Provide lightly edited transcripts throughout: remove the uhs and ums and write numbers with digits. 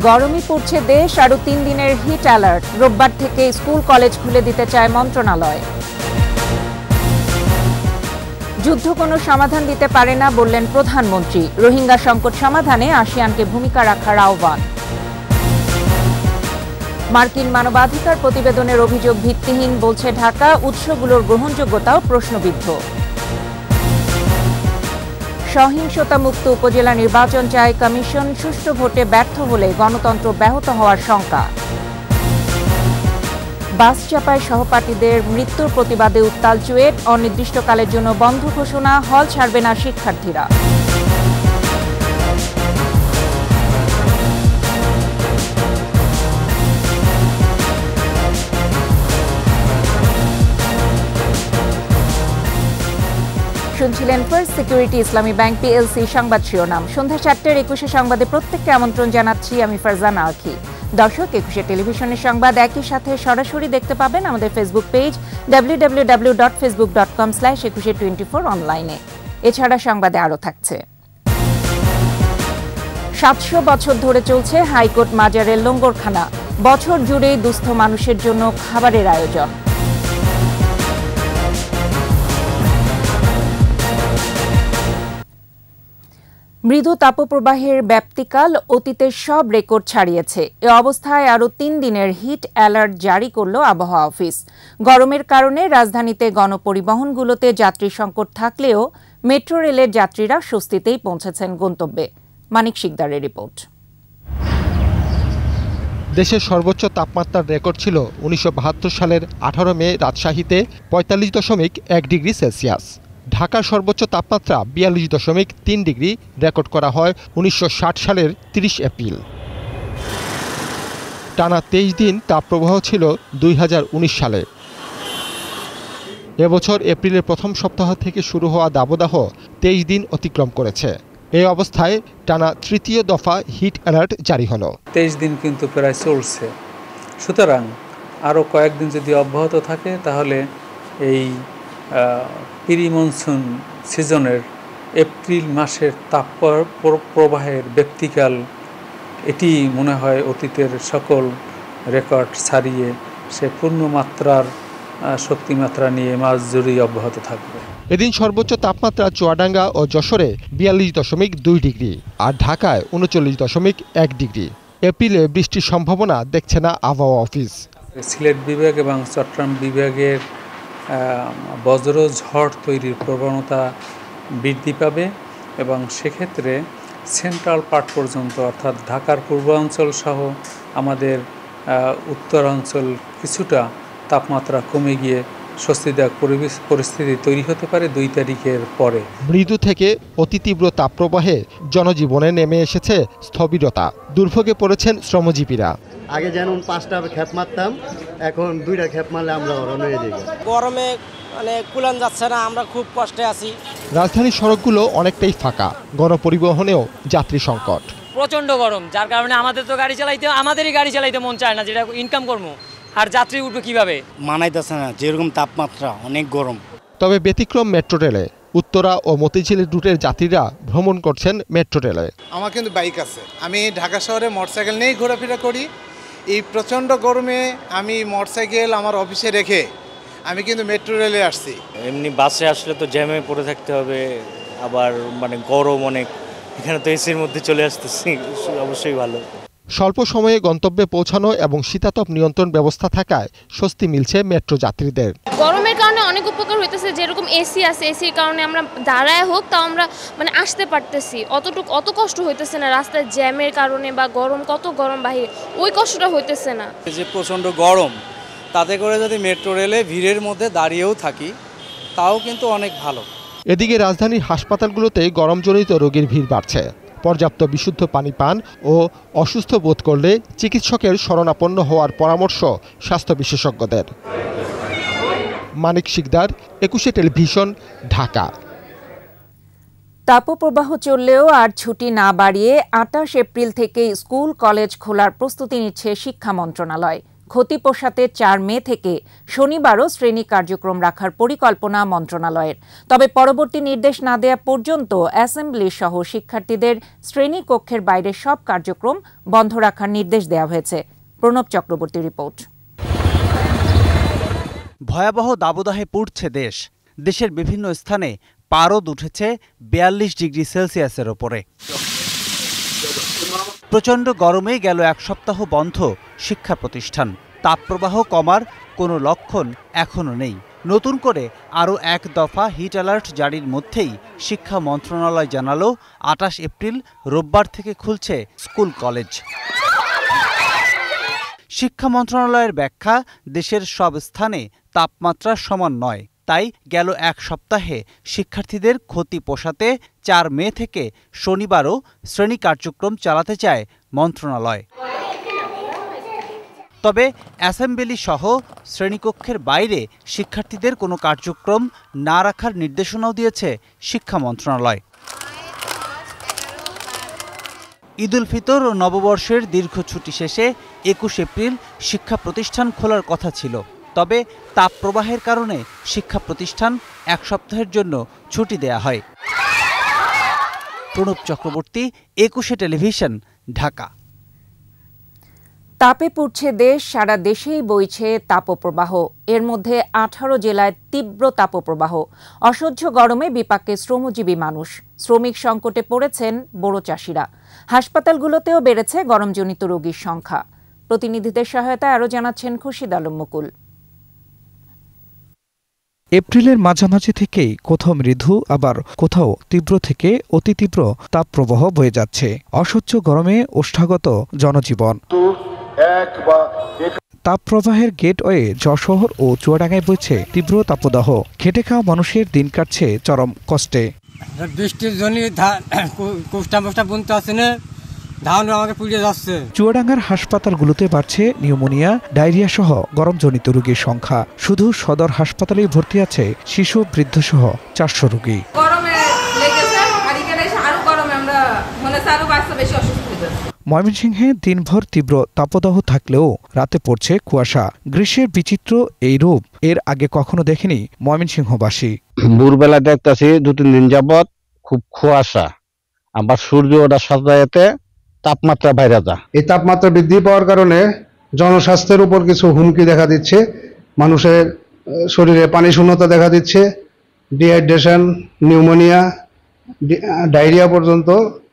গরমই পড়ছে দেশ, আরও 3 দিনের হিট অ্যালার্ট। রোববার থেকে স্কুল কলেজ খুলে দিতে চায় মন্ত্রণালয়। যুদ্ধ কোনো সমাধান দিতে পারে না বললেন প্রধানমন্ত্রী। রোহিঙ্গা সংকট সমাধানে আসিয়ানকে ভূমিকা রাখার আহ্বান। মার্কিন মানবাধিকার প্রতিবেদনের অভিযোগ ভিত্তিহীন বলছে ঢাকা, উৎসগুলোর গ্রহণযোগ্যতাও প্রশ্নবিদ্ধ। সহিংসতামুক্ত উপজেলা নির্বাচন চায় কমিশন, সুষ্ঠু ভোটে ব্যর্থ হলে গণতন্ত্র ব্যাহত হওয়ার শঙ্কা। বাস চাপায় সহপাঠীদের মৃত্যুর প্রতিবাদে উত্তাল চুয়েট, অনির্দিষ্টকালের জন্য বন্ধ ঘোষণা, হল ছাড়বে না শিক্ষার্থীরা। শুনছিলেন ফার্স্ট সিকিউরিটি ইসলামী ব্যাংক পিএলসি সংবাদ শিরোনাম। সন্ধ্যা 4টার 21 সংবাদে প্রত্যেককে আমন্ত্রণ জানাচ্ছি আমি ফারজানা আখি। দর্শক, 21 টেলিভিশনের সংবাদ একই সাথে সরাসরি দেখতে পাবেন আমাদের ফেসবুক পেজ www.facebook.com/2124 অনলাইনে। এছাড়া সংবাদে আরও থাকছে। 700 বছর ধরে চলছে হাইকোর্ট মাজারের লঙ্গরখানা। বছর জুড়েই দুস্থ মানুষের জন্য খাবারের আয়োজন। মৃদু তাপপ্রবাহের ব্যাপ্তিকাল অতীতের সব রেকর্ড ছাড়িয়েছে। এ অবস্থায় আরও 3 দিনের হিট অ্যালার্ট জারি করল আবহাওয়া অফিস। গরমের কারণে রাজধানীতে গণপরিবহনগুলোতে যাত্রী সংকট থাকলেও মেট্রো রেলের যাত্রীরা স্বস্তিতেই পৌঁছেছেন গন্তব্যে। মানিক শিকদারের রিপোর্ট। দেশের সর্বোচ্চ তাপমাত্রার রেকর্ড ছিল 1972 সালের 18 মে রাজশাহীতে 45.1 ডিগ্রি সেলসিয়াস। ঢাকার সর্বোচ্চ তাপমাত্রা 42.3 ডিগ্রি রেকর্ড করা হয় 1960 সালের 30 এপ্রিল। টানা 23 দিন তাপপ্রবাহ ছিল 2019 সালে। এবছর এপ্রিলের প্রথম সপ্তাহ থেকে শুরু হওয়া দাবদাহ 23 দিন অতিক্রম করেছে। এই অবস্থায় টানা তৃতীয় দফা হিট অ্যালার্ট জারি হলো। 23 দিন কিন্তু প্রায় চলছে। সুতরাং আরও কয়েকদিন যদি অব্যাহত থাকে তাহলে এই প্রি মনসুন সিজনের এপ্রিল মাসের তাপপ্রবাহের ব্যক্তিকাল এটি মনে হয় অতীতের সকল রেকর্ড ছাড়িয়ে সে পূর্ণমাত্রার শক্তিমাত্রা নিয়ে মাস জুড়েই অব্যাহত থাকবে। এদিন সর্বোচ্চ তাপমাত্রা চুয়াডাঙ্গা ও যশোরে 42.2 ডিগ্রি আর ঢাকায় 39.1 ডিগ্রি। এপ্রিলে বৃষ্টির সম্ভাবনা দেখছে না আবহাওয়া অফিস। সিলেট বিভাগ এবং চট্টগ্রাম বিভাগের বজ্র ঝড় তৈরির প্রবণতা বৃদ্ধি পাবে এবং সেক্ষেত্রে সেন্ট্রাল পার্ট পর্যন্ত অর্থাৎ ঢাকার পূর্বাঞ্চল সহ আমাদের উত্তরাঞ্চল কিছুটা তাপমাত্রা কমে গিয়ে স্বস্তিদায়ক পরিস্থিতি তৈরি হতে পারে 2 তারিখের পরে। মৃদু থেকে অতি তীব্র তাপপ্রবাহে জনজীবনে নেমে এসেছে স্থবিরতা। দুর্ভোগে পড়েছেন শ্রমজীবীরা। আগে যেমন 5টা খেপ মারতাম, এখন 2টা খেপ মারলে আমরা অরণ হয়ে যাই। গরমে কুলান যাচ্ছে না, আমরা খুব কষ্টে আছি। রাজধানীর সড়কগুলো অনেকটাই ফাঁকা, গণপরিবহনেও যাত্রী সংকট। প্রচন্ড গরম, যার কারণে আমাদেরই গাড়ি চালাইতে মন চায় না, যেটা ইনকাম করবো। আর যাত্রী উঠবে কিভাবে? মানাইতেছে না, যেরকম তাপমাত্রা, অনেক গরম। তবে ব্যতিক্রম মেট্রো রেলে। উত্তরা ও মতিঝিল রুটের যাত্রীরা ভ্রমণ করছেন মেট্রো রেলে। আমার কিন্তু বাইক আছে, আমি ঢাকা শহরে মোটরসাইকেল নিয়েই ঘোরাফেরা করি। এই প্রচণ্ড গরমে আমি মোটরসাইকেল আমার অফিসে রেখে আমি কিন্তু মেট্রো রেলে আসছি। এমনি বাসে আসলে তো জ্যামে পড়ে থাকতে হবে, আবার গরম অনেক। এখানে তো এসির মধ্যে চলে আসতেছি, অবশ্যই ভালো। স্বল্প সময়ে গন্তব্যে পৌঁছানো এবং শীতাতপ নিয়ন্ত্রণ ব্যবস্থা থাকায় স্বস্তি মিলছে মেট্রো যাত্রীদের। গরমের কারণে অনেক উপকার হইতেছে, যেরকম এসি আছে, এসির কারণে আমরা দাঁড়ায় হোক তাও আমরা আসতে পারতেছি। অত কষ্ট হইতেছে না রাস্তায় জ্যামের কারণে বা কত গরম বাহিরে, ওই কষ্টটা হইতেছে না। যে প্রচণ্ড গরম, তাতে করে যদি মেট্রো রেলে ভিড়ের মধ্যে দাঁড়িয়েও থাকি তাও কিন্তু অনেক ভালো। এদিকে রাজধানীর হাসপাতালগুলোতে গরমজনিত রোগীর ভিড় বাড়ছে। পর্যাপ্ত বিশুদ্ধ পানি পান ও অসুস্থ বোধ করলে চিকিৎসকের শরণাপন্ন হওয়ার পরামর্শ স্বাস্থ্য বিশেষজ্ঞদের। মানিক শিকদার, 21 টেলিভিশন, ঢাকা। তাপপ্রবাহ চললেও আর ছুটি না বাড়িয়ে 28 এপ্রিল থেকে স্কুল কলেজ খোলার প্রস্তুতি নিচ্ছে শিক্ষা মন্ত্রণালয়। ক্ষতি পোষাতে 4 মে থেকে শনিবারও শ্রেণী কার্যক্রম রাখার পরিকল্পনা মন্ত্রণালয়ের। তবে পরবর্তী নির্দেশ না দেয়া পর্যন্ত অ্যাসেম্বলি সহ শিক্ষার্থীদের শ্রেণী কক্ষের বাইরে সব কার্যক্রম বন্ধ রাখার নির্দেশ দেওয়া হয়েছে। প্রণব চক্রবর্তী রিপোর্ট। ভয়াবহ দাবদাহে পুড়ছে দেশ। দেশের বিভিন্ন স্থানে পারদ উঠেছে 42 ডিগ্রি সেলসিয়াসের ওপরে। প্রচণ্ড গরমে গেল এক সপ্তাহ বন্ধ শিক্ষা প্রতিষ্ঠান। তাপপ্রবাহ কমার কোনো লক্ষণ এখনও নেই। নতুন করে আরও এক দফা হিট অ্যালার্ট জারির মধ্যেই শিক্ষা মন্ত্রণালয় জানালো 28 এপ্রিল রোববার থেকে খুলছে স্কুল কলেজ। শিক্ষা মন্ত্রণালয়ের ব্যাখ্যা, দেশের সব স্থানে তাপমাত্রা সমান নয়, তাই গেল এক সপ্তাহে শিক্ষার্থীদের ক্ষতি পোষাতে 4 মে থেকে শনিবারও শ্রেণী কার্যক্রম চালাতে চায় মন্ত্রণালয়। তবে অ্যাসেম্বলি সহ শ্রেণীকক্ষের বাইরে শিক্ষার্থীদের কোনো কার্যক্রম না রাখার নির্দেশনাও দিয়েছে শিক্ষা মন্ত্রণালয়। ঈদুল ফিতর ও নববর্ষের দীর্ঘ ছুটি শেষে 21 এপ্রিল শিক্ষা প্রতিষ্ঠান খোলার কথা ছিল। তবে তাপপ্রবাহের কারণে শিক্ষা প্রতিষ্ঠান এক সপ্তাহের জন্য ছুটি দেয়া হয়। প্রণব চক্রবর্তী, 21 টেলিভিশন, ঢাকা। তাপে পুড়ছে দেশ, সারা দেশেই বইছে তাপপ্রবাহ। এর মধ্যে 18 জেলায় তীব্র তাপপ্রবাহ। অসহ্য গরমে বিপাকে শ্রমজীবী মানুষ। শ্রমিক সংকটে পড়েছেন বড় চাষিরা। হাসপাতালগুলোতেও বেড়েছে গরমজনিত রোগীর সংখ্যা। প্রতিনিধিদের সহায়তায় আরও জানাচ্ছেন খুরশিদ আলম মুকুল। এপ্রিলের মাঝামাঝি থেকেই কোথাও মৃদু আবার কোথাও তীব্র থেকে অতি তীব্র তাপপ্রবাহ বয়ে যাচ্ছে। অসহ্য গরমে ওষ্ঠাগত জনজীবন। তাপপ্রবাহের গেটওয়ে যশোর ও চুয়াডাঙ্গায় বইছে তীব্র তাপদাহ। খেটে খাওয়া মানুষের দিন কাটছে চরম কষ্টে। বৃষ্টির জন্য কোষ্টা বুনতে আসছে না, ধান আমাকে পুড়ে যাচ্ছে। চুয়াডাঙ্গার হাসপাতালগুলোতে বাড়ছে নিউমোনিয়া, ডায়রিয়া সহ গরমজনিত রোগীর সংখ্যা। শুধু সদর হাসপাতালেই ভর্তি আছে শিশু, বৃদ্ধ সহ 400 রোগী। ময়মনসিংহে দিনভর তীব্র তাপদাহ থাকলেও রাতে পড়ছে কুয়াশা। গ্রীষ্মের বিচিত্র এই রূপ এর আগে কখনো দেখেনি ময়মনসিংহবাসী। ভোরবেলা দেখতেছি 2-3 দিন যাবত খুব কুয়াশা, আবার সূর্য ওঠার সাথে তাপমাত্রা বাইরে যা। এই তাপমাত্রা বৃদ্ধি পাওয়ার কারণে জনস্বাস্থ্যের উপর কিছু হুমকি দেখা দিচ্ছে। মানুষের শরীরে পানি শূন্যতা দেখা দিচ্ছে, ডিহাইড্রেশন, নিউমোনিয়া, ডায়রিয়া পর্যন্ত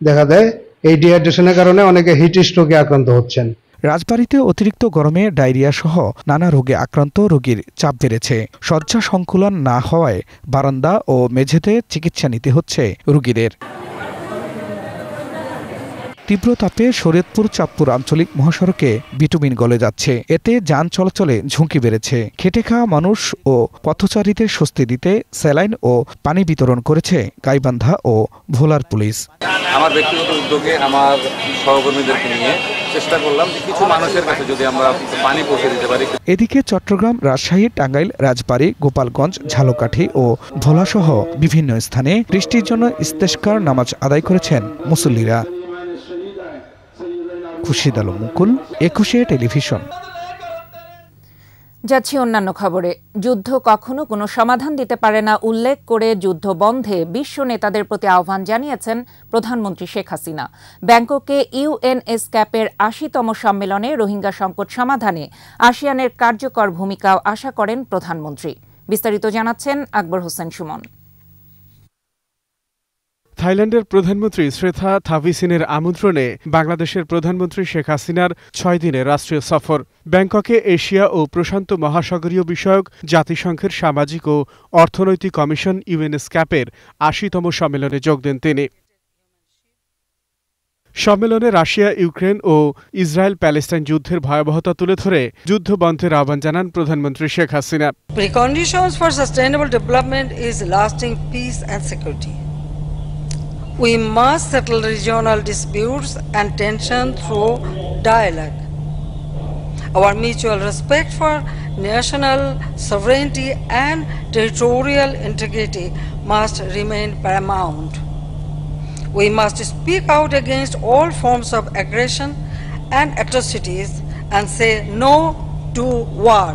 দেখা দেয়। এই ডিহাইড্রেশনের কারণে অনেকে হিট স্ট্রোকে আক্রান্ত হচ্ছেন। রাজবাড়ীতে অতিরিক্ত গরমে ডায়রিয়া সহ নানা রোগে আক্রান্ত রোগীর চাপ বেড়েছে। শয্যা সংকুলন না হওয়ায় বারান্দা ও মেঝেতে চিকিৎসা নিতে হচ্ছে রোগীদের। তীব্র তাপে শরীয়তপুর চাঁদপুর আঞ্চলিক মহাসড়কে বিটুমিন গলে যাচ্ছে। এতে যান চলাচলে ঝুঁকি বেড়েছে। খেটে খাওয়া মানুষ ও পথচারীদের স্বস্তি দিতে স্যালাইন ও পানি বিতরণ করেছে গাইবান্ধা ও ভোলার পুলিশ। আমার ব্যক্তিগত উদ্যোগে আমার সহকর্মীদেরকে নিয়ে চেষ্টা করলাম যে কিছু মানুষের কাছে যদি আমরা পানি পৌঁছে দিতে পারি। এদিকে চট্টগ্রাম, রাজশাহী, টাঙ্গাইল, রাজবাড়ী, গোপালগঞ্জ, ঝালকাঠি ও ভোলাসহ বিভিন্ন স্থানে বৃষ্টির জন্য ইস্তেশকার নামাজ আদায় করেছেন মুসল্লিরা। খুরশিদ আলম মুকুল, 21 টেলিভিশন। যাচ্ছি অন্যান্য খবরে। যুদ্ধ কখনো কোনো সমাধান দিতে পারে না উল্লেখ করে যুদ্ধ বন্ধে বিশ্ব নেতাদের প্রতি আহ্বান জানিয়েছেন প্রধানমন্ত্রী শেখ হাসিনা। ব্যাংককে ইউএনএসক্যাপের 80তম সম্মেলনে রোহিঙ্গা সংকট সমাধানে আসিয়ানের কার্যকর ভূমিকাও আশা করেন প্রধানমন্ত্রী। বিস্তারিত জানাচ্ছেন আকবর হোসেন সুমন। থাইল্যান্ডের প্রধানমন্ত্রী শ্রেথা থাভিসিনের আমন্ত্রণে বাংলাদেশের প্রধানমন্ত্রী শেখ হাসিনার 6 দিনের রাষ্ট্রীয় সফর। ব্যাংককে এশিয়া ও প্রশান্ত মহাসাগরীয় বিষয়ক জাতিসংঘের সামাজিক ও অর্থনৈতিক কমিশন ইউএনএসক্যাপের 80তম সম্মেলনে যোগ দেন তিনি। সম্মেলনে রাশিয়া, ইউক্রেন ও ইসরায়েল প্যালেস্টাইন যুদ্ধের ভয়াবহতা তুলে ধরে যুদ্ধ বন্ধের আহ্বান জানান প্রধানমন্ত্রী Sheikh Hasina. Preconditions for sustainable development is lasting peace and security. We must settle regional disputes and tension through dialogue. Our mutual respect for national sovereignty and territorial integrity must remain paramount. We must speak out against all forms of aggression and atrocities and say no to war.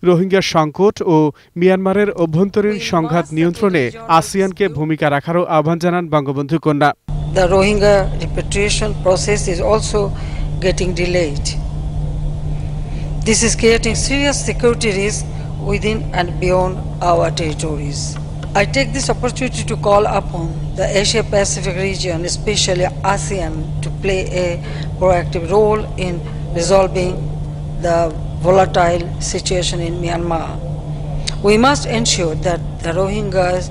Rohingya সংকট ও মিয়ানমারের অভ্যন্তরীণ সংঘাত নিয়ন্ত্রণে আসিয়ানকে ভূমিকা রাখারও আহ্বান জানান বঙ্গবন্ধু কন্যা। The Rohingya repatriation process is also getting delayed. This is creating serious security risk within and beyond our territories. I take this opportunity to call upon the Asia-Pacific region, especially ASEAN, to play a proactive role in resolving the volatile situation in Myanmar. We must ensure that the Rohingyas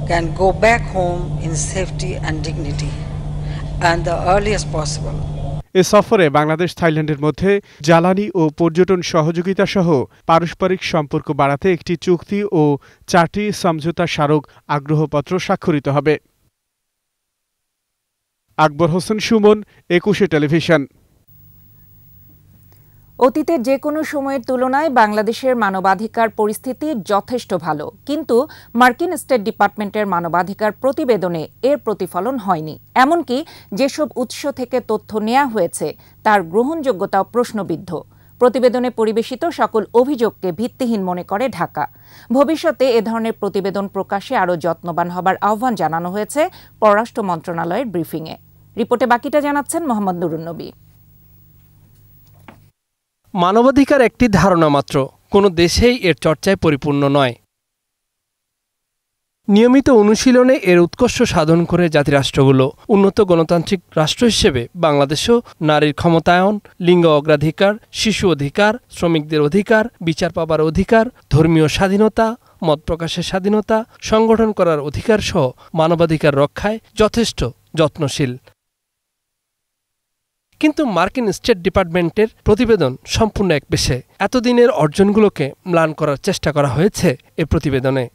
can go back home in safety and dignity, and the earliest possible. এ সফরে বাংলাদেশ থাইল্যান্ডের মধ্যে জ্বালানি ও পর্যটন সহযোগিতা সহ পারস্পরিক সম্পর্ক বাড়াতে একটি চুক্তি ও 4টি সমঝোতা স্মারক আগ্রহপত্র স্বাক্ষরিত হবে। আকবর হোসেন সুমন, 21 টেলিভিশন। অতীতের যে কোনো সময়ের তুলনায় বাংলাদেশের মানবাধিকার পরিস্থিতি যথেষ্ট ভালো, কিন্তু মার্কিন স্টেট ডিপার্টমেন্টের মানবাধিকার প্রতিবেদনে এর প্রতিফলন হয়নি। এমনকি যেসব উৎস থেকে তথ্য নেওয়া হয়েছে তার গ্রহণযোগ্যতাও প্রশ্নবিদ্ধ। প্রতিবেদনে পরিবেশিত সকল অভিযোগকে ভিত্তিহীন মনে করে ঢাকা। ভবিষ্যতে এ ধরনের প্রতিবেদন প্রকাশে আরও যত্নবান হবার আহ্বান জানানো হয়েছে পররাষ্ট্র মন্ত্রণালয়ের ব্রিফিংয়ে। রিপোর্টে বাকিটা জানাচ্ছেন মোহাম্মদ নুরুন নবী। মানবাধিকার একটি ধারণা মাত্র, কোনো দেশেই এর চর্চায় পরিপূর্ণ নয়। নিয়মিত অনুশীলনে এর উৎকর্ষ সাধন করে জাতিরাষ্ট্রগুলো উন্নত গণতান্ত্রিক রাষ্ট্র হিসেবে বাংলাদেশও নারীর ক্ষমতায়ন, লিঙ্গ অগ্রাধিকার, শিশু অধিকার, শ্রমিকদের অধিকার, বিচার পাবার অধিকার, ধর্মীয় স্বাধীনতা, মত প্রকাশের স্বাধীনতা, সংগঠন করার অধিকার সহ মানবাধিকার রক্ষায় যথেষ্ট যত্নশীল। কিন্তু মার্কিন স্টেট ডিপার্টমেন্টের প্রতিবেদন সম্পূর্ণ এক পেশে। এতদিনের অর্জনগুলোকে ম্লান করার চেষ্টা করা হয়েছে এ প্রতিবেদনে।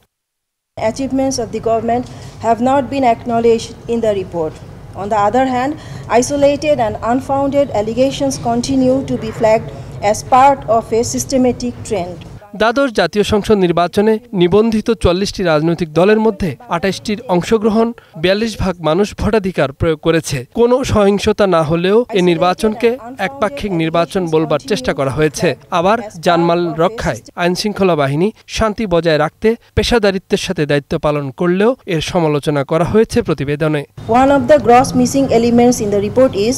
Achievements of the government have not been acknowledged in the report. On the other hand, isolated and unfounded allegations continue to be flagged as part of a systematic trend. দ্বাদশ জাতীয় সংসদ নির্বাচনে নিবন্ধিত ৪০টি রাজনৈতিক দলের মধ্যে ২৮টির অংশগ্রহণ, ৪২% মানুষ ভোটাধিকার প্রয়োগ করেছে। কোনো সহিংসতা না হলেও এ নির্বাচনকে একপাক্ষিক নির্বাচন বলবার চেষ্টা করা হয়েছে। আবার জানমাল রক্ষায় আইনশৃঙ্খলা বাহিনী শান্তি বজায় রাখতে পেশাদারিত্বের সাথে দায়িত্ব পালন করলেও এর সমালোচনা করা হয়েছে প্রতিবেদনে। One of the gross missing elements in the report is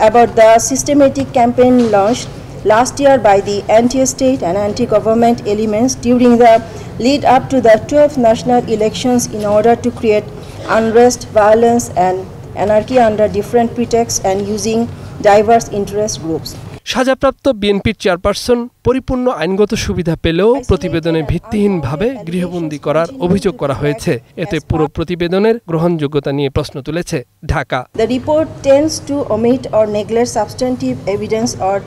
about the systematic campaign launched last year by the anti-state and anti-government elements during the lead up to the 12th national elections in order to create unrest, violence and anarchy under different pretexts and using diverse interest groups. সাজাপ্রাপ্ত বিএনপির chairperson পরিপূর্ণ আইনগত সুবিধা পেলেও প্রতিবেদনে ভিত্তিহীনভাবে গৃহবন্দী করার অভিযোগ করা হয়েছে। এতে পুরো প্রতিবেদনের গ্রহণযোগ্যতা নিয়ে প্রশ্ন তুলেছে Dhaka. The report tends to omit or neglect substantive evidence or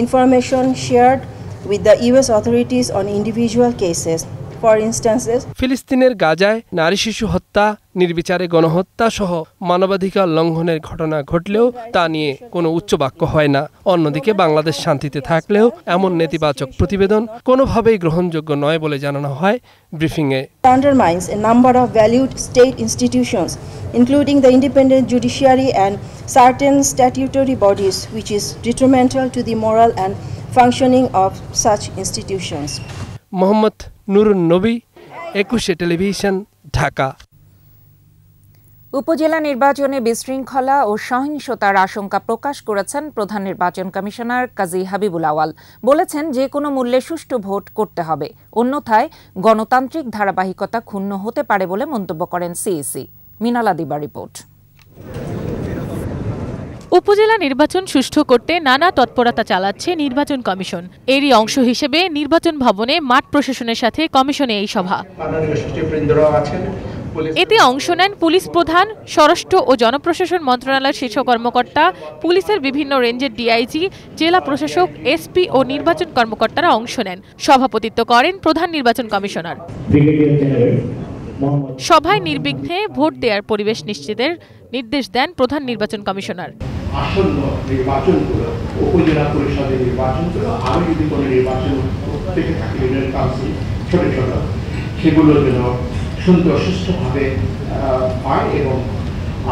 information shared with the US authorities on individual cases. For instances, ফিলিস্তিনের গাজায় নারী শিশু হত্যা, নির্বিচারে গণহত্যা সহ মানবাধিকার লঙ্ঘনের ঘটনা ঘটলেও তা নিয়ে কোনো উচ্চবাক্য হয় না। অন্যদিকে বাংলাদেশ শান্তিতে থাকলেও এমন নেতিবাচক প্রতিবেদন কোনোভাবেই গ্রহণযোগ্য নয় বলে জানানো হয় ব্রিফিংয়ে। Undermines a number of valued state institutions, including the independent judiciary and certain statutory bodies, which is detrimental to the moral and functioning of such institutions. Mohammad Nurun নবী, 21 টেলিভিশন, ঢাকা। উপজেলা নির্বাচনে বিশৃঙ্খলা ও সহিংসতার আশঙ্কা প্রকাশ করেছেন প্রধান নির্বাচন কমিশনার কাজী হাবিবুল আওয়াল। বলেছেন, যে কোনো মূল্যে সুষ্ঠু ভোট করতে হবে, অন্যথায় গণতান্ত্রিক ধারাবাহিকতা ক্ষুণ্ণ হতে পারে বলে মন্তব্য করেন সিইসি। মিনালা দিবা রিপোর্ট। উপজেলা নির্বাচন সুষ্ঠু করতে নানা তৎপরতা চালাচ্ছে নির্বাচন কমিশন। এরই অংশ হিসেবে নির্বাচন ভবনে মাঠ প্রশাসনের সাথে কমিশনে এই সভা। এতে অংশ নেন পুলিশ প্রধান, স্বরাষ্ট্র ও জনপ্রশাসন মন্ত্রণালয়ের শীর্ষ কর্মকর্তা, পুলিশের বিভিন্ন রেঞ্জের ডিআইজি, জেলা প্রশাসক, এসপি ও নির্বাচন কর্মকর্তারা অংশ নেন। সভাপতিত্ব করেন প্রধান নির্বাচন কমিশনার। সভায় নির্বিঘ্নে ভোট দেওয়ার পরিবেশ নিশ্চিতের নির্দেশ দেন প্রধান নির্বাচন কমিশনার। আসন্ন নির্বাচনগুলো, উপজেলা পরিষদের নির্বাচনগুলো, আরো যদি কোনো নির্বাচন থেকে থাকে ইউনিয়ন কাউন্সিল ছোট ছোট, সেগুলো যেন সুন্দর সুষ্ঠুভাবে হয় এবং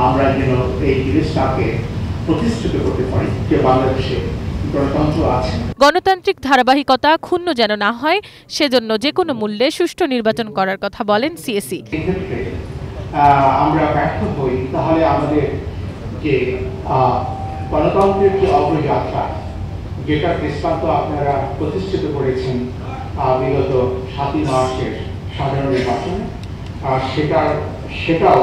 আমরা যেন এই জিনিসটাকে প্রতিষ্ঠিত করতে পারি যে বাংলাদেশে গণতন্ত্র আছে। গণতান্ত্রিক ধারাবাহিকতা ক্ষুণ্ণ যেন না হয় সেজন্য যে কোনো মূল্যে সুষ্ঠু নির্বাচন করার কথা বলেন সিএসি। আমরা ব্যর্থ হই তাহলে আমাদের যে গণতন্ত্রের যে অগ্রযাত্রা যেটা দৃষ্টান্ত আপনারা প্রতিষ্ঠিত করেছেন বিগত 7ই মার্চের সাধারণ নির্বাচনে সেটাও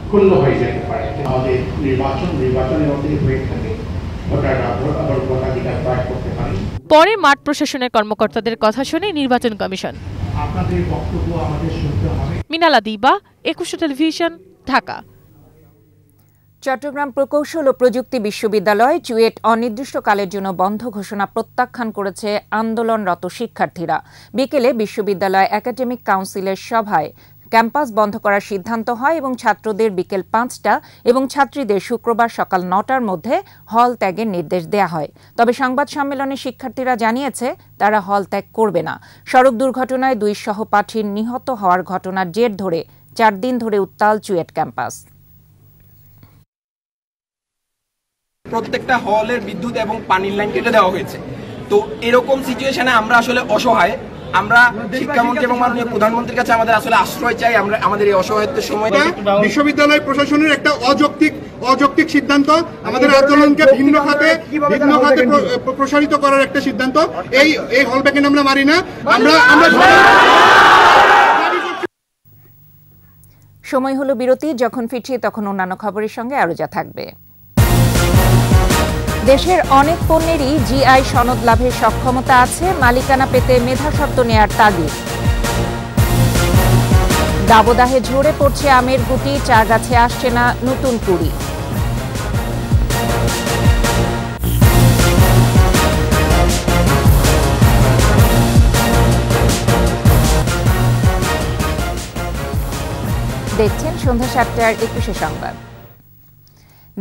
ক্ষুণ্ণ হয়ে যেতে পারে। আমাদের নির্বাচনের মধ্যে হয়ে থাকে আবার ভোটাধিকার প্রয়োগ করতে পারি। পরে মাঠ প্রশাসনের কর্মকর্তাদের কথা শুনে নির্বাচন কমিশন। আপনাদের বক্তব্য আমাদের শুনতে হবে। মিনালা দিবা, 21 টেলিভিশন, ঢাকা। চট্টগ্রাম প্রকৌশল ও প্রযুক্তি বিশ্ববিদ্যালয় চুয়েট অনির্দিষ্টকালের জন্য বন্ধ ঘোষণা প্রত্যাখ্যান করেছে আন্দোলনরত শিক্ষার্থীরা। বিকেলে বিশ্ববিদ্যালয় একাডেমিক কাউন্সিলের সভায় ক্যাম্পাস বন্ধ করার সিদ্ধান্ত হয় এবং ছাত্রদের বিকেল 5টা এবং ছাত্রীদের শুক্রবার সকাল 9টার মধ্যে হল ত্যাগের নির্দেশ দেয়া হয়। তবে সংবাদ সম্মেলনে শিক্ষার্থীরা জানিয়েছে তারা হল ত্যাগ করবে না। সড়ক দুর্ঘটনায় 2 সহপাঠীর নিহত হওয়ার ঘটনার জের ধরে 4 দিন ধরে উত্তাল চুয়েট ক্যাম্পাস। প্রত্যেকটা হলের বিদ্যুৎ এবং পানির লাইন কেটে দেওয়া হয়েছে। তো এরকম সিচুয়েশনে আমরা আসলে অসহায়। আমরা শিক্ষামন্ত্রী এবং মাননীয় প্রধানমন্ত্রীর কাছে আমাদের আসলে আশ্রয় চাই। আমরা আমাদের এই অসহায়ত্বের সময় বিশ্ববিদ্যালয় প্রশাসনের একটা অযৌক্তিক সিদ্ধান্ত, আমাদের আন্দোলনকে ভিন্ন খাতে প্রসারিত করার একটা সিদ্ধান্ত। এই হল ব্যাকেন্ড আমরা মারি না। সময় হলো বিরতি। যখন ফিরছি তখন অন্যান্য খবরের সঙ্গে আরো যা থাকবে। দেশের অনেক পণ্যেরই জিআই সনদ লাভের সক্ষমতা আছে, মালিকানা পেতে মেধাস্বত্ব নেয়ার তাগিদ। দাবদাহে ঝরে পড়ছে আমের গুটি, চা গাছে আসছে না নতুন কুড়ি। দেখছেন সন্ধ্যা 7টার 21 সংবাদ।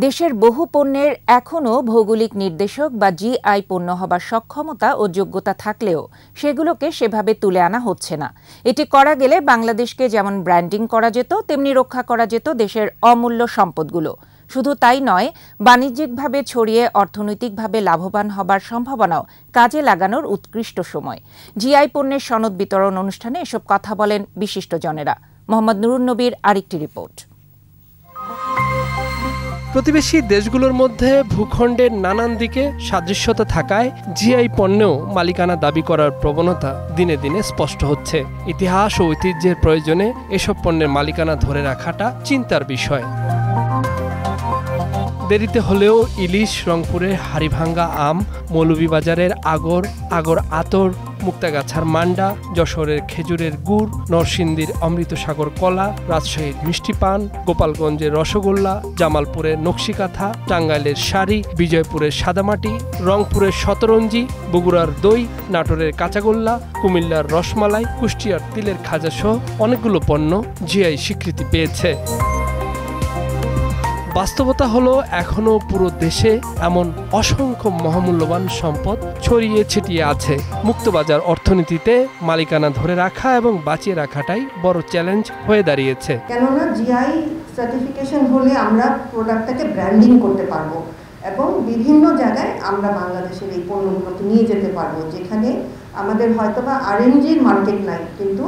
দেশের বহু পণ্যের এখনও ভৌগোলিক নির্দেশক বা জিআই পণ্য হবার সক্ষমতা ও যোগ্যতা থাকলেও সেগুলোকে সেভাবে তুলে আনা হচ্ছে না। এটি করা গেলে বাংলাদেশকে যেমন ব্র্যান্ডিং করা যেত তেমনি রক্ষা করা যেত দেশের অমূল্য সম্পদগুলো। শুধু তাই নয়, বাণিজ্যিকভাবে ছড়িয়ে অর্থনৈতিকভাবে লাভবান হবার সম্ভাবনাও কাজে লাগানোর উৎকৃষ্ট সময়। জিআই পণ্যের সনদ বিতরণ অনুষ্ঠানে এসব কথা বলেন বিশিষ্টজনেরা। মোহাম্মদ নুরুন নবীর আরেকটি রিপোর্ট। প্রতিবেশী দেশগুলোর মধ্যে ভূখণ্ডের নানান দিকে সাদৃশ্যতা থাকায় জিআই পণ্যেও মালিকানা দাবি করার প্রবণতা দিনে দিনে স্পষ্ট হচ্ছে। ইতিহাস ও ঐতিহ্যের প্রয়োজনে এসব পণ্যের মালিকানা ধরে রাখাটা চিন্তার বিষয়। দেরিতে হলেও ইলিশ, রংপুরের হাড়িভাঙ্গা আম, মৌলভীবাজারের আগর আতর, মুক্তাগাছার মান্ডা, যশোরের খেজুরের গুড়, নরসিংদীর অমৃতসাগর কলা, রাজশাহীর মিষ্টি পান, গোপালগঞ্জের রসগোল্লা, জামালপুরের নকশিকাঁথা, টাঙ্গাইলের শাড়ি, বিজয়পুরের সাদামাটি, রংপুরের শতরঞ্জি, বগুড়ার দই, নাটোরের কাঁচাগোল্লা, কুমিল্লার রসমালাই, কুষ্টিয়ার তিলের খাজা সহ অনেকগুলো পণ্য জিআই স্বীকৃতি পেয়েছে। বাস্তবতা হলো এখনো পুরো দেশে এমন অসংখ্য মহামূল্যবান সম্পদ ছড়িয়ে ছিটিয়ে আছে। মুক্তবাজার অর্থনীতিতে মালিকানা ধরে রাখা এবং বাঁচিয়ে রাখাটাই বড় চ্যালেঞ্জ হয়ে দাঁড়িয়েছে। কেননা জিআই সার্টিফিকেশন হলে আমরা প্রোডাক্টটাকে ব্র্যান্ডিং করতে পারবো এবং বিভিন্ন জায়গায় আমরা বাংলাদেশের এই পণ্যগুলোকে নিয়ে যেতে পারবো, যেখানে আমাদের হয়তোবা আরএনজির মার্কেট নাই, কিন্তু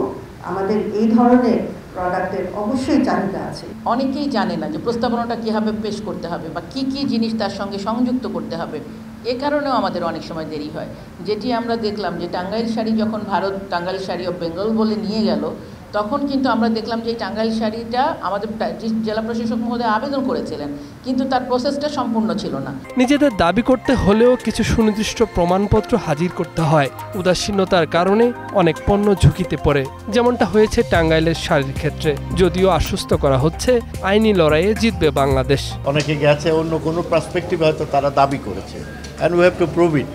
আমাদের এই ধরনের প্রোডাক্টের অবশ্যই চাহিদা আছে। অনেকেই জানে না যে প্রস্তাবনাটা কীভাবে পেশ করতে হবে বা কি কি জিনিস তার সঙ্গে সংযুক্ত করতে হবে। এ কারণেও আমাদের অনেক সময় দেরি হয়। যেটি আমরা দেখলাম যে টাঙ্গাইল শাড়ি যখন ভারত টাঙ্গাইল শাড়ি অফ বেঙ্গল বলে নিয়ে গেল, তখন কিন্তু আমরা দেখলাম যে এই টাঙ্গাইল শাড়িটা আমাদের জেলা প্রশাসক মহোদয় আবেদন করেছিলেন, কিন্তু তার প্রসেসটা সম্পূর্ণ ছিল না। নিজেদের দাবি করতে হলেও কিছু সুনির্দিষ্ট প্রমাণপত্র হাজির করতে হয়। উদাসীনতার কারণে অনেক পণ্য ঝুঁকিতে পড়ে, যেমনটা হয়েছে টাঙ্গাইলের শাড়ির ক্ষেত্রে। যদিও আশ্বস্ত করা হচ্ছে আইনি লড়াইয়ে জিতবে বাংলাদেশ। অনেকে গেছে অন্য কোনো পার্সপেক্টিভে হয়তো তারা দাবি করেছে, and we have to prove ইট।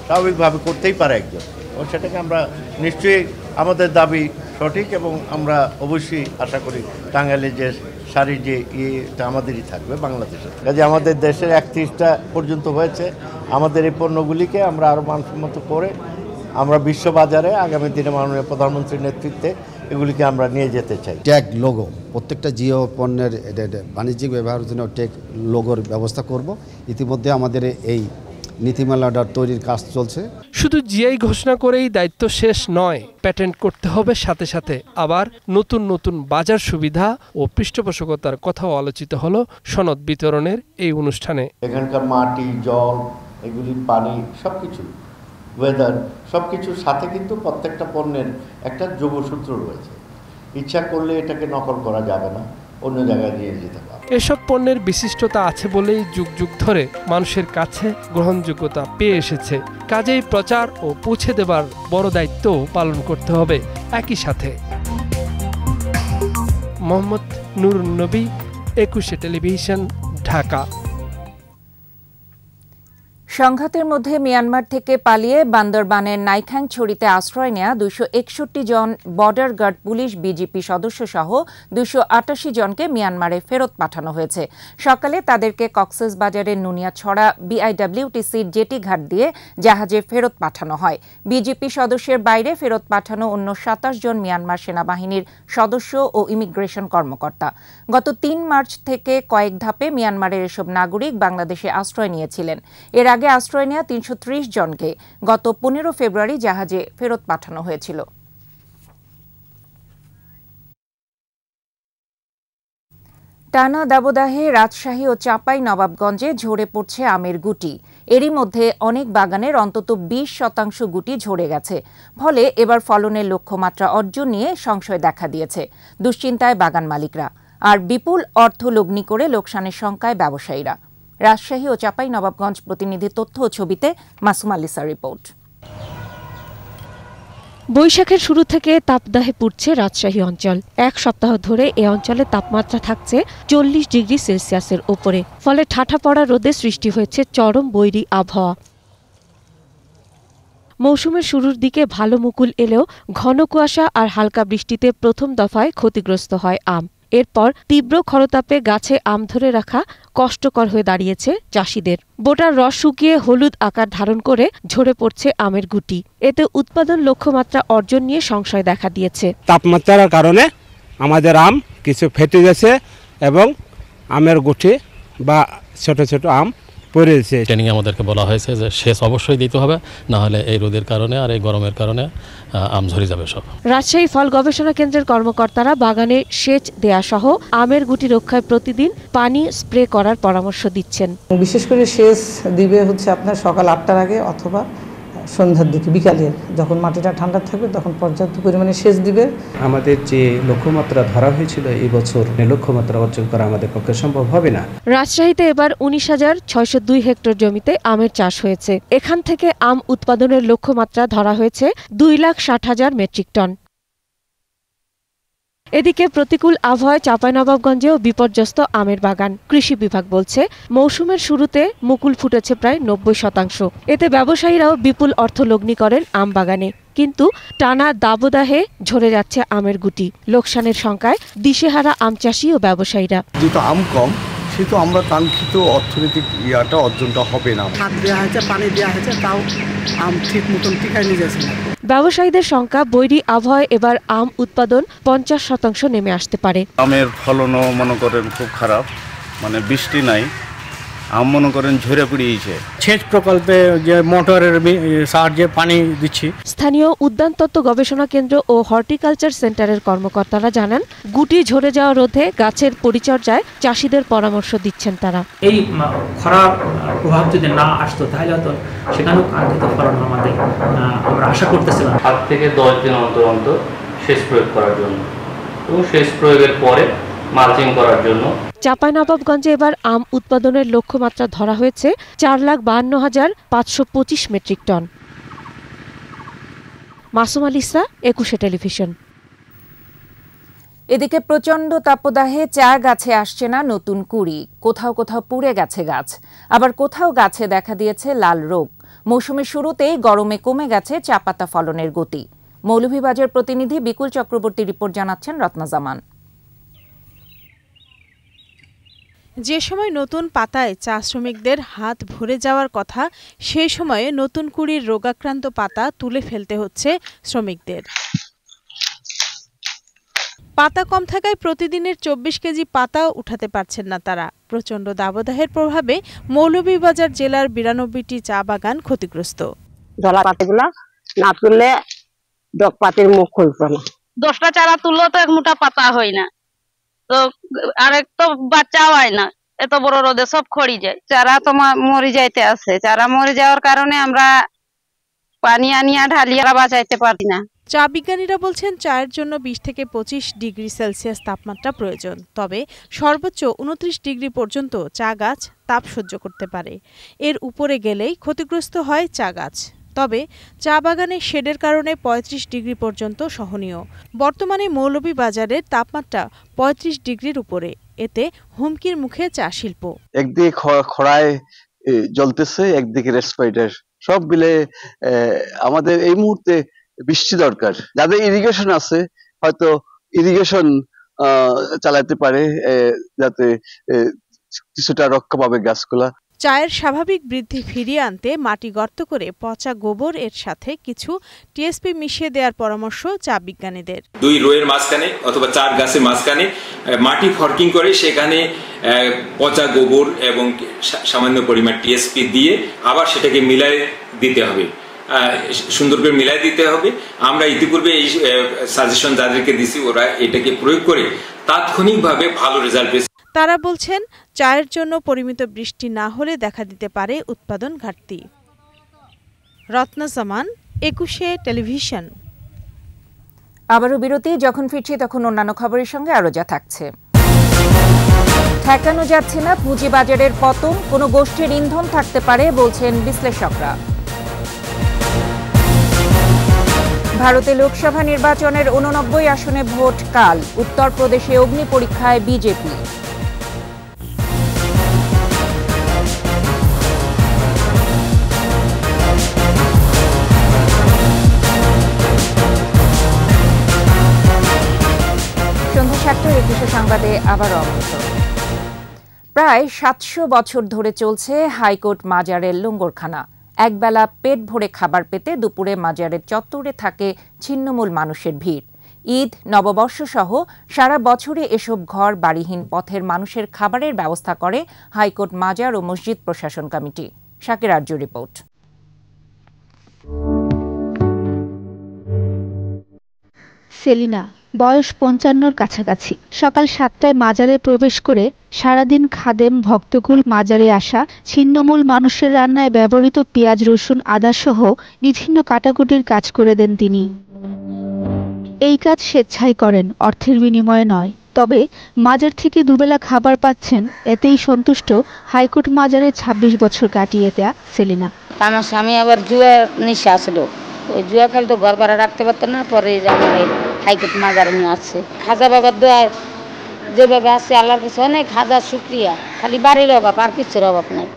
স্বাভাবিকভাবে করতেই পারে একজন, এবং সেটাকে আমরা নিশ্চয়ই আমাদের দাবি সঠিক, এবং আমরা অবশ্যই আশা করি টাঙ্গাইলের যে শাড়ির যে ইয়েটা আমাদেরই থাকবে বাংলাদেশে। কাজে আমাদের দেশের 31টা পর্যন্ত হয়েছে। আমাদের এই পণ্যগুলিকে আমরা আরও মানসম্মত করে আমরা বিশ্ববাজারে আগামী দিনে মাননীয় প্রধানমন্ত্রীর নেতৃত্বে এগুলিকে আমরা নিয়ে যেতে চাই। ট্যাগ লোগো, প্রত্যেকটা জিও পণ্যের বাণিজ্যিক ব্যবহারের জন্য ট্যাগ লোগোর ব্যবস্থা করব। ইতিমধ্যে আমাদের এই নীতিমালাটা তৈরির কাজ চলছে। শুধু জিআই ঘোষণা করেই দায়িত্ব শেষ নয়, প্যাটেন্ট করতে হবে, সাথে সাথে আবার নতুন নতুন বাজার সুবিধা ও পৃষ্ঠপোষকতার কথাও আলোচিত হলো সনদ বিতরণের এই অনুষ্ঠানে। এখানকার মাটি, জল, এগুলি পানি, সবকিছু, ওয়েদার, সবকিছুর সাথে কিন্তু প্রত্যেকটা পণ্যের একটা যোগসূত্র রয়েছে। ইচ্ছা করলে এটাকে নকল করা যাবে না, অন্য জায়গায় নিয়ে যেতে পারে। এসব পণ্যের বিশিষ্টতা আছে বলেই যুগ যুগ ধরে মানুষের কাছে গ্রহণযোগ্যতা পেয়ে এসেছে। কাজেই প্রচার ও পৌঁছে দেবার বড় দায়িত্ব পালন করতে হবে একই সাথে। মোহাম্মদ নুরুন নবী, 21 টেলিভিশন, ঢাকা। সংঘাতের মধ্যে মিয়ানমার থেকে পালিয়ে বান্দরবানের নাইখাংছড়িতে আশ্রয় নেয়া 261 জন বর্ডার গার্ড পুলিশ বিজিপি সদস্য সহ 288 জনকে মিয়ানমারে ফেরত পাঠানো হয়েছে। সকালে তাদেরকে কক্সবাজারের নুনিয়াছড়া বিআইডব্লিউটিসি জেটি ঘাট দিয়ে জাহাজে ফেরত পাঠানো হয়। বিজিপি সদস্যের বাইরে ফেরত পাঠানো অন্য 27 জন মিয়ানমার সেনাবাহিনীর সদস্য ও ইমিগ্রেশন কর্মকর্তা। গত 3 মার্চ থেকে কয়েক ধাপে মিয়ানমারের এসব নাগরিক বাংলাদেশে আশ্রয় নিয়েছিলেন। এর আগে আশ্রয় নেওয়া 330 জনকে গত 15 ফেব্রুয়ারি জাহাজে ফেরত পাঠানো হয়েছিল। টানা দাবদাহে রাজশাহী ও চাঁপাইনবাবগঞ্জে ঝরে পড়ছে আমের গুটি। এরই মধ্যে অনেক বাগানের অন্তত 20% গুটি ঝরে গেছে। ফলে এবার ফলনের লক্ষ্যমাত্রা অর্জন নিয়ে সংশয় দেখা দিয়েছে। দুশ্চিন্তায় বাগান মালিকরা, আর বিপুল অর্থ লগ্নি করে লোকসানের শঙ্কায় ব্যবসায়ীরা। রাজশাহী ও চাঁপাইনবাবগঞ্জ প্রতিনিধি তথ্য ও ছবিতে মাসুম আলিসার রিপোর্ট। বৈশাখের শুরু থেকে তাপদাহে পুড়ছে রাজশাহী অঞ্চল। এক সপ্তাহ ধরে এ অঞ্চলে তাপমাত্রা থাকছে 40 ডিগ্রি সেলসিয়াসের ওপরে। ফলে ঠাঠা পড়া রোদে সৃষ্টি হয়েছে চরম বৈরী আবহাওয়া। মৌসুমের শুরুর দিকে ভালো মুকুল এলেও ঘন কুয়াশা আর হালকা বৃষ্টিতে প্রথম দফায় ক্ষতিগ্রস্ত হয় আম। এরপর তীব্র খরতাপে গাছে আম ধরে রাখা কষ্টকর হয়ে দাঁড়িয়েছে চাষিদের। বোটার রস শুকিয়ে হলুদ আকার ধারণ করে ঝরে পড়ছে আমের গুটি। এতে উৎপাদন লক্ষ্যমাত্রা অর্জন নিয়ে সংশয় দেখা দিয়েছে। তাপমাত্রার কারণে আমাদের আম কিছু ফেটে গেছে এবং আমের গুটি বা ছোট ছোট আম পড়ে গেছে। ট্রেনিং আমাদেরকে বলা হয়েছে যে সেচ অবশ্যই দিতে হবে, না হলে এই রোদের কারণে আর এই গরমের কারণে আম ঝরে যাবে সব। রাজশাহী ফল গবেষণা কেন্দ্রের কর্মকর্তারা বাগানে সেচ দেয়া সহ আমের গুটি রক্ষায় প্রতিদিন পানি স্প্রে করার পরামর্শ দিচ্ছেন। বিশেষ করে সেচ দিবে হচ্ছে আপনার সকাল 8টার আগে অথবা সন্ধ্যার দিকে, বিকালে যখন মাটিটা ঠান্ডা থাকবে তখন পর্যাপ্ত পরিমাণে সেচ দিবে। আমাদের যে লক্ষ্যমাত্রা ধরা হয়েছিল এই বছর লক্ষ্যমাত্রা অর্জন করা আমাদের পক্ষে সম্ভব হবে না। রাজশাহীতে এবার 19,602 হেক্টর জমিতে আমের চাষ হয়েছে। এখান থেকে আম উৎপাদনের লক্ষ্যমাত্রা ধরা হয়েছে 2,60,000 মেট্রিক টন। এদিকে প্রতিকূল আবহাওয়ায় চাঁপাইনবাবগঞ্জেও বিপর্যস্ত আমের বাগান। কৃষি বিভাগ বলছে মৌসুমের শুরুতে মুকুল ফুটেছে প্রায় 90%। এতে ব্যবসায়ীরাও বিপুল অর্থ লগ্নি করেন আম বাগানে। কিন্তু টানা দাবদাহে ঝরে যাচ্ছে আমের গুটি। লোকসানের শঙ্কায় দিশেহারা আম চাষি ও ব্যবসায়ীরা। যেহেতু আম কম, সেহেতু আমরা কাঙ্ক্ষিত অর্থনৈতিক অর্জনটা হবে না। সার দেওয়া হয়েছে, পানি দেওয়া হয়েছে, তাও আম ঠিক মতন টিকায় নিয়ে যাচ্ছে না। ব্যবসায়ীদের শঙ্কা, বৈরী আবহাওয়ায় এবার আম উৎপাদন 50% নেমে আসতে পারে। আমের ফলনও মনে করেন খুব খারাপ, মানে বৃষ্টি নাই, আম মনে করেন ঝরে পড়িয়েছে। সেচ প্রকল্পে যে মোটরের সাহায্যে পানি দিচ্ছি। স্থানীয় উদ্যানতত্ত্ব গবেষণা কেন্দ্র ও হর্টিকালচার সেন্টারের কর্মকর্তারা জানান, গুটি ঝরে যাওয়া রোধে গাছের পরিচর্যায় চাষিদের পরামর্শ দিচ্ছেন তারা। এই খরার প্রভাব যদি না আসতো তাহলে হয়তো সেখানেও কাঙ্ক্ষিত ফলন আমাদের আমরা আশা করতেছিলাম। 7 থেকে 10 দিন অন্তর অন্তর সেচ প্রয়োগ করার জন্য এবং সেচ প্রয়োগের পরে মালচিং করার জন্য। চাঁপাইনবাবগঞ্জে এবার আম উৎপাদনের লক্ষ্যমাত্রা ধরা হয়েছে 4,52,525 মেট্রিক টন। মাসুম আলিসা, 21 টেলিভিশন। এদিকে প্রচণ্ড তাপদাহে চা গাছে আসছে না নতুন কুঁড়ি। কোথাও কোথাও পুড়ে গেছে গাছ, আবার কোথাও গাছে দেখা দিয়েছে লাল রোগ। মৌসুমের শুরুতেই গরমে কমে গেছে চা পাতা ফলনের গতি। মৌলভীবাজার প্রতিনিধি বিকুল চক্রবর্তী রিপোর্ট জানাচ্ছেন রত্না জামান। যে সময় নতুন পাতায় চা শ্রমিকদের হাত ভরে যাওয়ার কথা, সেই সময়ে নতুন কুঁড়ির রোগাক্রান্ত পাতা তুলে ফেলতে হচ্ছে শ্রমিকদের। পাতা কম থাকায় প্রতিদিনের 24 কেজি পাতাও উঠাতে পারছেন না তারা। প্রচণ্ড দাবদাহের প্রভাবে মৌলভীবাজার জেলার 92টি চা বাগান ক্ষতিগ্রস্ত। ঝোলা পাতাগুলা না তুললে ডক পাতির মুখ খুলতো না। 10টা চারা তুললেও তো এক মুঠা পাতা হয় না, তো আরেক তো বাচ্চাও হয় না, এত বড় রোদে সব খড়ি যায়, চারা তো মরে যাইতে আছে। চারা মরে যাওয়ার কারণে আমরা পানি আনিয়া ঢালিয়া বাঁচাইতে পারি না। চা বিজ্ঞানীরা বলছেন চায়ের জন্য 20 থেকে 25 ডিগ্রি সেলসিয়াস তাপমাত্রা প্রয়োজন, তবে সর্বোচ্চ 29 ডিগ্রি পর্যন্ত চা গাছ তাপ সহ্য করতে পারে। এর উপরে গেলেই ক্ষতিগ্রস্ত হয় চা গাছ। তবে চা বাগানে শেডের কারণে 35 ডিগ্রি পর্যন্ত সহনীয়। বর্তমানে মৌলভীবাজারের তাপমাত্রা 35 ডিগ্রির উপরে, এতে হুমকির মুখে চা শিল্প। একদিকে খরায় জ্বলতেছে, একদিকে রেসপাইটার, সব মিলে আমাদের এই মুহূর্তে বৃষ্টি দরকার। যাদের ইরিগেশন আছে হয়তো ইরিগেশন চালাতে পারে, যাতে কিছুটা রক্ষা পাবে গাছগুলা। চায়ের স্বাভাবিক বৃদ্ধি ফিরিয়ে আনতে মাটি গর্ত করে পচা গোবর এর সাথে কিছু টিএসপি মিশিয়ে দেওয়ার পরামর্শ চা বিজ্ঞানীদের। 2 রোয়ের মাঝখানে অথবা 4 গাছের মাঝখানে মাটি ফর্কিং করে সেখানে পচা গোবর এবং সামান্য পরিমাণ টিএসপি দিয়ে আবার সেটাকে মিলাই দিতে হবে, সুন্দর করে মিলাই দিতে হবে। আমরা ইতিপূর্বে এই সাজেশন যাদেরকে দিছি ওরা এটাকে প্রয়োগ করে তাৎক্ষণিকভাবে ভালো রেজাল্ট পেয়েছে। তারা বলছেন চায়ের জন্য পরিমিত বৃষ্টি না হলে দেখা দিতে পারে উৎপাদন ঘাটতি। রত্না জামান, 21 টেলিভিশন। আবারও বিরতি, যখন ফিরছি তখন অন্যান্য খবরের সঙ্গে আরো যা থাকছে। ঠেকানো যাচ্ছে না পুঁজিবাজারের পতন, কোনো গোষ্ঠীর ইন্ধন থাকতে পারে বলছেন বিশ্লেষকরা। ভারতে লোকসভা নির্বাচনের 89 আসনে ভোট কাল, উত্তরপ্রদেশে অগ্নি পরীক্ষায় বিজেপি। সন্ধ্যা 7টায় 21 সংবাদে আবারও আমন্ত্রণ। প্রায় 700 বছর ধরে চলছে হাইকোর্ট মাজারের লঙ্গরখানা। একবেলা পেট ভরে খাবার পেতে দুপুরে মাজারের চত্বরে থাকে ছিন্নমূল মানুষের ভিড়। ঈদ, নববর্ষ সহ সারা বছরে এসব ঘর বাড়িহীন পথের মানুষের খাবারের ব্যবস্থা করে হাইকোর্ট মাজার ও মসজিদ প্রশাসন কমিটি। শাকির আরজু রিপোর্ট। সেলিনা বয়স 55-র কাছাকাছি। সকাল 7টায় মাজারে প্রবেশ করে সারাদিন খাদেম ভক্তকুল মাজারে আসা ছিন্নমূল মানুষের রান্নায় ব্যবহৃত পেঁয়াজ, রসুন, আদা সহ বিভিন্ন কাটাকুটির কাজ করে দেন তিনি। এই কাজ স্বেচ্ছায় করেন, অর্থের বিনিময়ে নয়। তবে মাজার থেকে দুবেলা খাবার পাচ্ছেন, এতেই সন্তুষ্ট হাইকোর্ট মাজারে 26 বছর কাটিয়ে দেয়া সেলিনা। আমার স্বামী আবার জুয়া নেশা আসলো, ওই জুয়া খেলে তো ঘর ভাড়া রাখতে পারতো না, পরে হাইকোর্ট মাজারে নিয়ে আসছে। খাজা বাবার দোয়া যেভাবে আসছে আল্লাহর কাছে অনেক হাজার শুকরিয়া, খালি বাড়ির অভাব আর কিছুর অভাব নাই।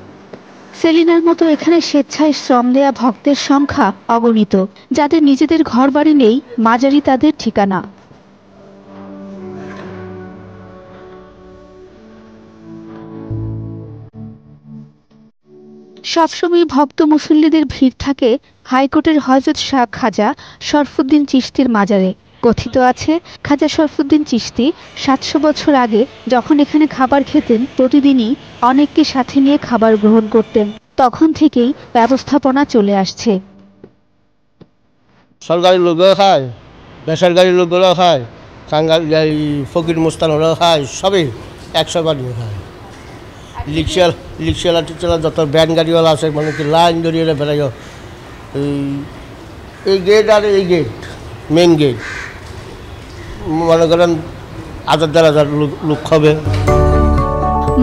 সেলিনার মতো এখানে স্বেচ্ছায় শ্রম দেয়া ভক্তের সংখ্যা অগণিত, যাদের নিজেদের ঘর বাড়ি নেই, মাজারই তাদের ঠিকানা। সবসময় ভক্ত মুসল্লিদের ভিড় থাকে হাইকোর্টের হযরত শাহ খাজা শরফুদ্দীন চিশতির মাজারে। কথিত আছে, খাজা শরফুদ্দীন চিশতি 700 বছর আগে যখন এখানে খাবার খেতেন, প্রতিদিনই অনেককে সাথে নিয়ে খাবার গ্রহণ করতেন। তখন থেকেই ব্যবস্থাপনা চলে আসছে। সরকারি লোকগুলো খায়, বেসরকারি লোকগুলো খায়, ফকির মুস্তানরাও খায়, সবই একসঙ্গে নিয়ে খায়। রিক্সাওয়ালা টিক্সাওয়ালা যত ব্যান গাড়িওয়ালা আছে, মানে কি লাইন ধরিয়ে বেড়াইও। এই গেট আর এই গেট, মেন গেট, মনে করেন 1000-1500 লোক হবে।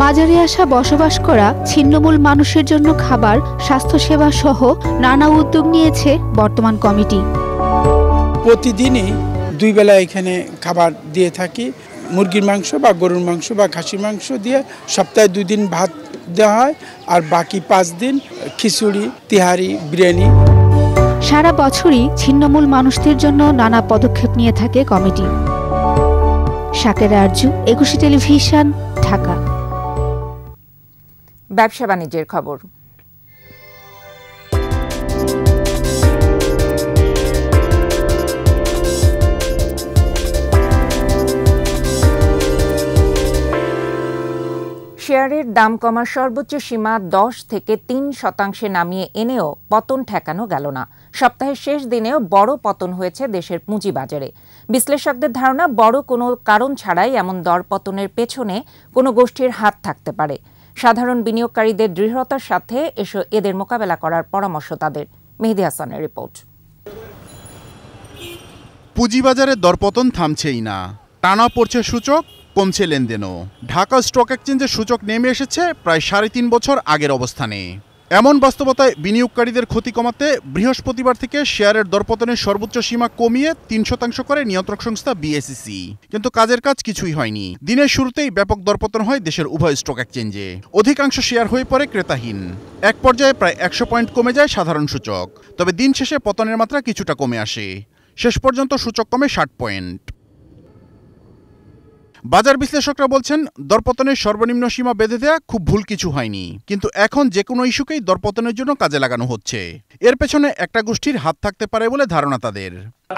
মাজারে আসা বসবাস করা ছিন্নমূল মানুষের জন্য খাবার, স্বাস্থ্যসেবা সহ নানা উদ্যোগ নিয়েছে বর্তমান কমিটি। প্রতিদিনই 2 বেলা এখানে খাবার দিয়ে থাকি। মুরগির মাংস বা গরুর মাংস বা খাসির মাংস দিয়ে সপ্তাহে 2 দিন ভাত দেওয়া হয়, আর বাকি 5 দিন খিচুড়ি, তিহারি, বিরিয়ানি। সারা বছরই ছিন্নমূল মানুষদের জন্য নানা পদক্ষেপ নিয়ে থাকে কমিটি। শাকির আরজু, 21 টেলিভিশন, ঢাকা। ব্যবসা বাণিজ্যের খবর। শেয়ারের দাম কমার সর্বোচ্চ সীমা 10 থেকে 3% নামিয়ে এনেও পতন ঠেকানো গেল না। সপ্তাহের শেষ দিনেও বড় পতন হয়েছে দেশের পুঁজিবাজারে। বিশ্লেষকদের ধারণা, বড় কোনো কারণ ছাড়াই এমন দরপতনের পেছনে কোনো গোষ্ঠীর হাত থাকতে পারে। সাধারণ বিনিয়োগকারীদের দৃঢ়তার সাথে এদের মোকাবেলা করার পরামর্শ তাদের। মেহেদী হাসানের রিপোর্ট। পুঁজিবাজারের দরপতন থামছেই না, টানা পড়ছে সূচক, কমছে লেনদেনও। ঢাকা স্টক এক্সচেঞ্জের সূচক নেমে এসেছে প্রায় 3.5 বছর আগের অবস্থানে। এমন বাস্তবতায় বিনিয়োগকারীদের ক্ষতি কমাতে বৃহস্পতিবার থেকে শেয়ারের দরপতনের সর্বোচ্চ সীমা কমিয়ে 3% করে নিয়ন্ত্রক সংস্থা বিএসইসি। কিন্তু কাজের কাজ কিছুই হয়নি। দিনের শুরুতেই ব্যাপক দরপতন হয় দেশের উভয় স্টক এক্সচেঞ্জে। অধিকাংশ শেয়ার হয়ে পড়ে ক্রেতাহীন। এক পর্যায়ে প্রায় 100 পয়েন্ট কমে যায় সাধারণ সূচক। তবে দিন শেষে পতনের মাত্রা কিছুটা কমে আসে। শেষ পর্যন্ত সূচক কমে 60 পয়েন্ট। বাজার বিশ্লেষকরা বলছেন, দরপতনের সর্বনিম্ন সীমা বেঁধে দেয়া খুব ভুল কিছু হয়নি, কিন্তু এখন যে কোনো ইস্যুকেই দরপতনের জন্য কাজে লাগানো হচ্ছে। এর পেছনে একটা গোষ্ঠীর হাত থাকতে পারে বলে ধারণা তাদের।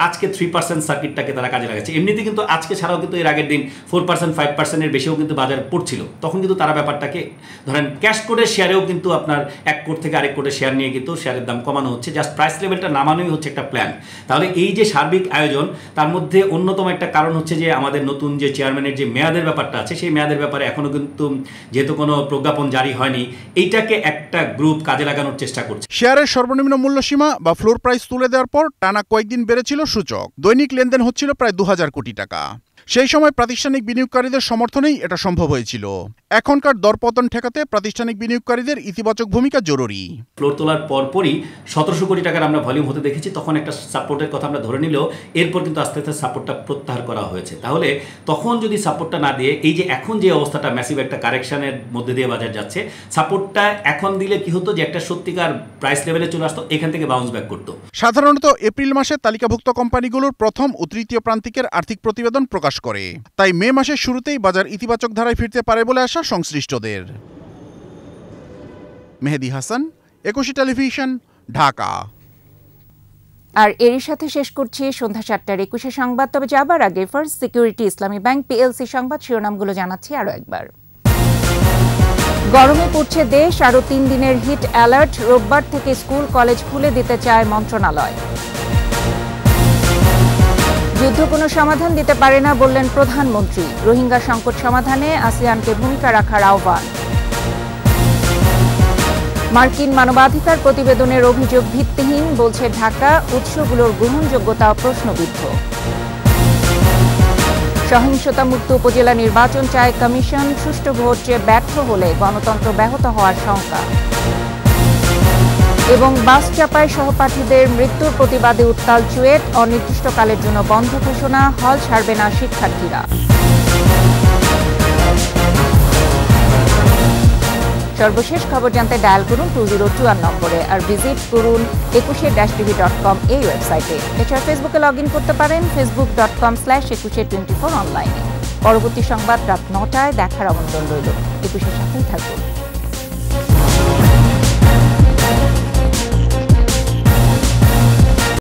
আজকে 3% সার্কিটটাকে তারা কাজে লাগাচ্ছে। এমনিতে কিন্তু আজকে ছাড়াও কিন্তু এর আগের দিন 4% 5% বেশিও কিন্তু বাজার পড়ছিল। তখন কিন্তু তারা ব্যাপারটাকে ধরেন ক্যাশ কোডের শেয়ারেও কিন্তু আপনার এক কোড থেকে আরেক কোডের শেয়ার নিয়ে কিন্তু শেয়ারের দাম কমানো হচ্ছে। জাস্ট প্রাইস লেভেলটা নামানোই হচ্ছে একটা প্ল্যান। তাহলে এই যে সার্বিক আয়োজন, তার মধ্যে অন্যতম একটা কারণ হচ্ছে যে আমাদের নতুন যে চেয়ারম্যানের যে মেয়াদের ব্যাপারটা আছে, সেই মেয়াদের ব্যাপারে এখনো কিন্তু যেহেতু কোনো প্রজ্ঞাপন জারি হয়নি, এইটাকে একটা গ্রুপ কাজে লাগানোর চেষ্টা করছে। শেয়ারের সর্বনিম্ন মূল্য সীমা বা ফ্লোর প্রাইস তুলে দেওয়ার পর টানা কয়েকদিন বেড়েছিল সূচক। দৈনিক লেনদেন হচ্ছিল প্রায় 2000 কোটি টাকা। সেই সময় প্রাতিষ্ঠানিক বিনিয়োগকারীদের সমর্থনেই এটা সম্ভব হয়েছিল। এখনকার দরপতন ঠেকাতে প্রাতিষ্ঠানিক বিনিয়োগকারীদের ইতিবাচক ভূমিকা জরুরি। ফ্লোর তোলার পরপরই 1700 কোটি টাকার আমরা ভলিউম হতে দেখেছি। তখন একটা সাপোর্টের কথা আমরা ধরে নিলেও এরপর কিন্তু আস্তে আস্তে সাপোর্টটা প্রত্যাহার করা হয়েছে। তাহলে তখন যদি সাপোর্টটা না দিয়ে এই যে এখন যে অবস্থাটা ম্যাসিভ একটা কারেকশনের মধ্যে দিয়ে বাজার যাচ্ছে, সাপোর্টটা এখন দিলে কি হতো যে একটা সত্যিকার প্রাইস লেভেলে চলে আসতো, এখান থেকে বাউন্স ব্যাক করতো। সাধারণত এপ্রিল মাসে তালিকাভুক্ত কোম্পানিগুলোর প্রথম ও তৃতীয় প্রান্তিকের আর্থিক প্রতিবেদন প্রকাশ করে। তাই মে মাসের শুরুতেই বাজার ইতিবাচক ধারায় ফিরতে পারে বলে আশা সংশ্লিষ্টদের। মেহেদী হাসান, একুশে টেলিভিশন, ঢাকা। আর এরই সাথে শেষ করছি সন্ধ্যা 7টার 21 সংবাদ। তবে যাবার আগে ফার্স্ট সিকিউরিটি ইসলামী ব্যাংক পিএলসি সংবাদ শিরোনামগুলো জানাচ্ছি আরো একবার। গরমে পড়ছে দেশ, আরো 3 দিনের হিট অ্যালার্ট। রোববার থেকে স্কুল কলেজ খুলে দিতে চায় মন্ত্রণালয়। যুদ্ধ কোনো সমাধান দিতে পারে না বললেন প্রধানমন্ত্রী। রোহিঙ্গা সংকট সমাধানে আসিয়ানকে ভূমিকা রাখার আহ্বান। মার্কিন মানবাধিকার প্রতিবেদনের অভিযোগ ভিত্তিহীন বলছে ঢাকা, উৎসগুলোর গ্রহণযোগ্যতা প্রশ্নবিদ্ধ। সহিংসতামুক্ত উপজেলা নির্বাচন চায় কমিশন, সুষ্ঠু ভোটে ব্যর্থ হলে গণতন্ত্র ব্যাহত হওয়ার শঙ্কা। এবং বাস চাপায় সহপাঠীদের মৃত্যুর প্রতিবাদে উত্তাল চুয়েট, অনির্দিষ্টকালের জন্য বন্ধ ঘোষণা, হল ছাড়বে না শিক্ষার্থীরা। সর্বশেষ খবর জানতে ডায়াল করুন 2021 নম্বরে, আর ভিজিট করুন 21-tv.com এই ওয়েবসাইটে। এছাড়া ফেসবুকে লগ ইন করতে পারেন facebook.com/2124 অনলাইনে। পরবর্তী সংবাদ রাত 9টায় দেখার আমন্ত্রণ রইল। 21-এর সাথেই থাকুন।